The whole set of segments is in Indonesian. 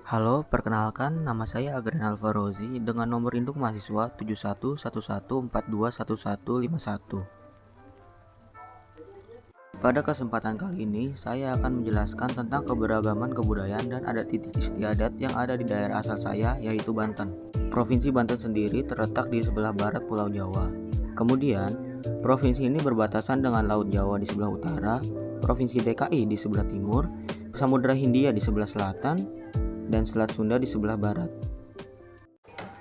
Halo, perkenalkan nama saya Agren Alvarozi dengan nomor induk mahasiswa 7111421151. Pada kesempatan kali ini, saya akan menjelaskan tentang keberagaman kebudayaan dan adat istiadat yang ada di daerah asal saya, yaitu Banten. Provinsi Banten sendiri terletak di sebelah barat Pulau Jawa. Kemudian, provinsi ini berbatasan dengan Laut Jawa di sebelah utara, Provinsi DKI di sebelah timur, Samudra Hindia di sebelah selatan, dan Selat Sunda di sebelah barat.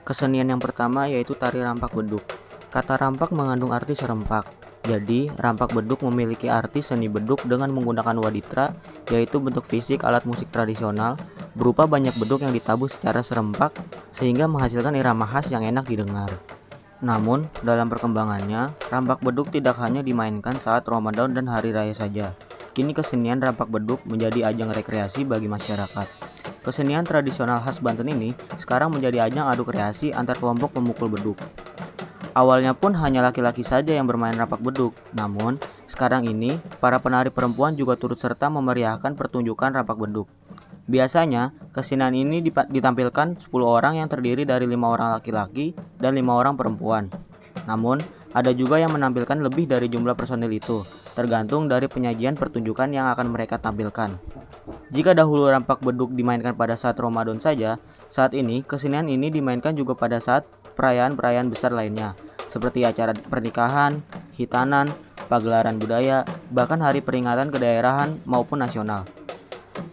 Kesenian yang pertama yaitu tari rampak beduk. Kata rampak mengandung arti serempak. Jadi, rampak beduk memiliki arti seni beduk dengan menggunakan waditra, yaitu bentuk fisik alat musik tradisional berupa banyak beduk yang ditabuh secara serempak sehingga menghasilkan irama khas yang enak didengar. Namun, dalam perkembangannya, rampak beduk tidak hanya dimainkan saat Ramadan dan hari raya saja. Kini kesenian rampak beduk menjadi ajang rekreasi bagi masyarakat. Kesenian tradisional khas Banten ini sekarang menjadi ajang adu kreasi antar kelompok pemukul beduk. Awalnya pun hanya laki-laki saja yang bermain rampak beduk, namun sekarang ini para penari perempuan juga turut serta memeriahkan pertunjukan rampak beduk. Biasanya, kesenian ini ditampilkan 10 orang yang terdiri dari 5 orang laki-laki dan 5 orang perempuan. Namun, ada juga yang menampilkan lebih dari jumlah personil itu, tergantung dari penyajian pertunjukan yang akan mereka tampilkan. Jika dahulu rampak beduk dimainkan pada saat Ramadan saja, saat ini kesenian ini dimainkan juga pada saat perayaan-perayaan besar lainnya, seperti acara pernikahan, hitanan, pagelaran budaya, bahkan hari peringatan kedaerahan maupun nasional.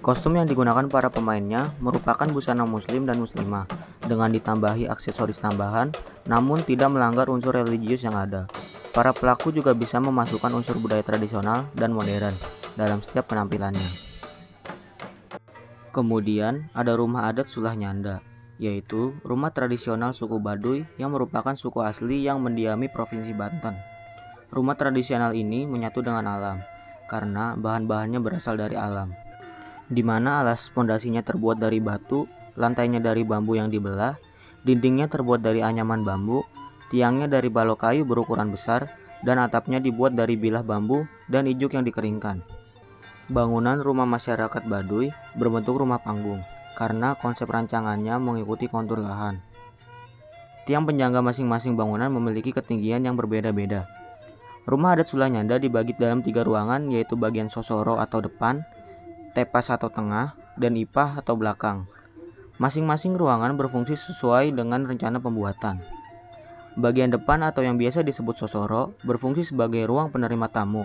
Kostum yang digunakan para pemainnya merupakan busana muslim dan muslimah, dengan ditambahi aksesoris tambahan, namun tidak melanggar unsur religius yang ada. Para pelaku juga bisa memasukkan unsur budaya tradisional dan modern dalam setiap penampilannya. Kemudian ada rumah adat Sulah Nyanda, yaitu rumah tradisional suku Baduy yang merupakan suku asli yang mendiami Provinsi Banten. Rumah tradisional ini menyatu dengan alam, karena bahan-bahannya berasal dari alam, di mana alas pondasinya terbuat dari batu, lantainya dari bambu yang dibelah, dindingnya terbuat dari anyaman bambu, tiangnya dari balok kayu berukuran besar, dan atapnya dibuat dari bilah bambu dan ijuk yang dikeringkan. Bangunan rumah masyarakat Baduy berbentuk rumah panggung karena konsep rancangannya mengikuti kontur lahan. Tiang penyangga masing-masing bangunan memiliki ketinggian yang berbeda-beda. Rumah adat Sulah Nyanda dibagi dalam 3 ruangan, yaitu bagian sosoro atau depan, tepas atau tengah, dan ipah atau belakang. Masing-masing ruangan berfungsi sesuai dengan rencana pembuatan. Bagian depan atau yang biasa disebut sosoro berfungsi sebagai ruang penerima tamu.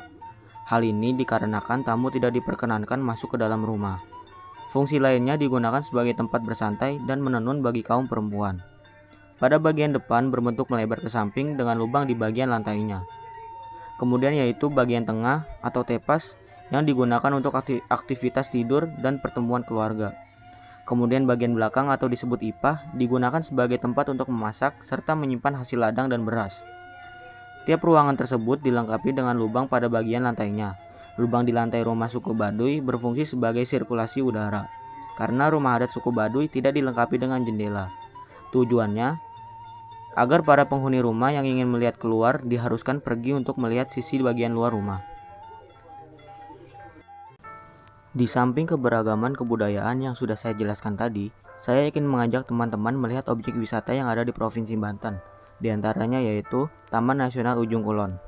Hal ini dikarenakan tamu tidak diperkenankan masuk ke dalam rumah. Fungsi lainnya digunakan sebagai tempat bersantai dan menenun bagi kaum perempuan. Pada bagian depan berbentuk melebar ke samping dengan lubang di bagian lantainya. Kemudian yaitu bagian tengah atau tepas yang digunakan untuk aktivitas tidur dan pertemuan keluarga. Kemudian bagian belakang atau disebut ipah digunakan sebagai tempat untuk memasak serta menyimpan hasil ladang dan beras. Tiap ruangan tersebut dilengkapi dengan lubang pada bagian lantainya. Lubang di lantai rumah suku Baduy berfungsi sebagai sirkulasi udara, karena rumah adat suku Baduy tidak dilengkapi dengan jendela. Tujuannya agar para penghuni rumah yang ingin melihat keluar diharuskan pergi untuk melihat sisi bagian luar rumah. Di samping keberagaman kebudayaan yang sudah saya jelaskan tadi, saya ingin mengajak teman-teman melihat objek wisata yang ada di Provinsi Banten. Di antaranya yaitu Taman Nasional Ujung Kulon.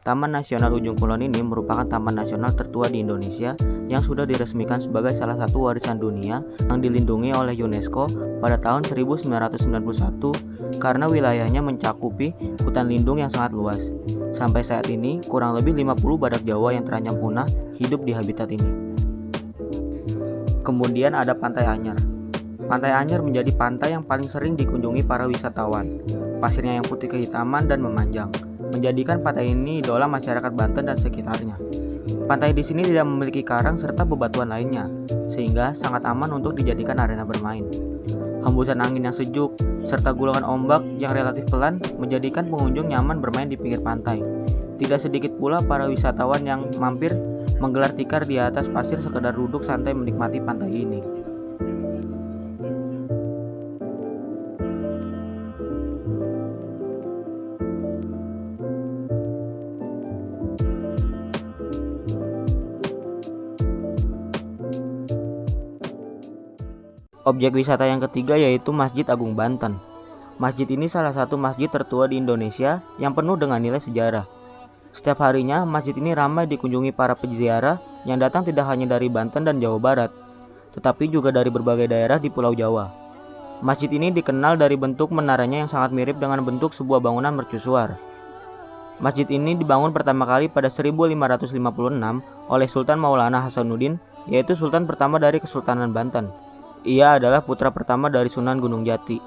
Taman Nasional Ujung Kulon ini merupakan taman nasional tertua di Indonesia yang sudah diresmikan sebagai salah satu warisan dunia yang dilindungi oleh UNESCO pada tahun 1991 karena wilayahnya mencakupi hutan lindung yang sangat luas. Sampai saat ini, kurang lebih 50 badak Jawa yang terancam punah hidup di habitat ini. Kemudian ada Pantai Anyer. Pantai Anyer menjadi pantai yang paling sering dikunjungi para wisatawan. Pasirnya yang putih kehitaman dan memanjang, menjadikan pantai ini idola masyarakat Banten dan sekitarnya. Pantai di sini tidak memiliki karang serta bebatuan lainnya, sehingga sangat aman untuk dijadikan arena bermain. Hembusan angin yang sejuk, serta gulungan ombak yang relatif pelan menjadikan pengunjung nyaman bermain di pinggir pantai. Tidak sedikit pula para wisatawan yang mampir menggelar tikar di atas pasir sekedar duduk santai menikmati pantai ini. Objek wisata yang ketiga yaitu Masjid Agung Banten. Masjid ini salah satu masjid tertua di Indonesia yang penuh dengan nilai sejarah. Setiap harinya, masjid ini ramai dikunjungi para peziarah yang datang tidak hanya dari Banten dan Jawa Barat, tetapi juga dari berbagai daerah di Pulau Jawa. Masjid ini dikenal dari bentuk menaranya yang sangat mirip dengan bentuk sebuah bangunan mercusuar. Masjid ini dibangun pertama kali pada 1556 oleh Sultan Maulana Hasanuddin, yaitu sultan pertama dari Kesultanan Banten. Ia adalah putra pertama dari Sunan Gunung Jati.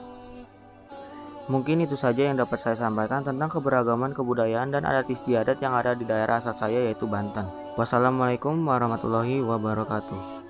Mungkin itu saja yang dapat saya sampaikan tentang keberagaman kebudayaan dan adat istiadat yang ada di daerah asal saya yaitu Banten. Wassalamualaikum warahmatullahi wabarakatuh.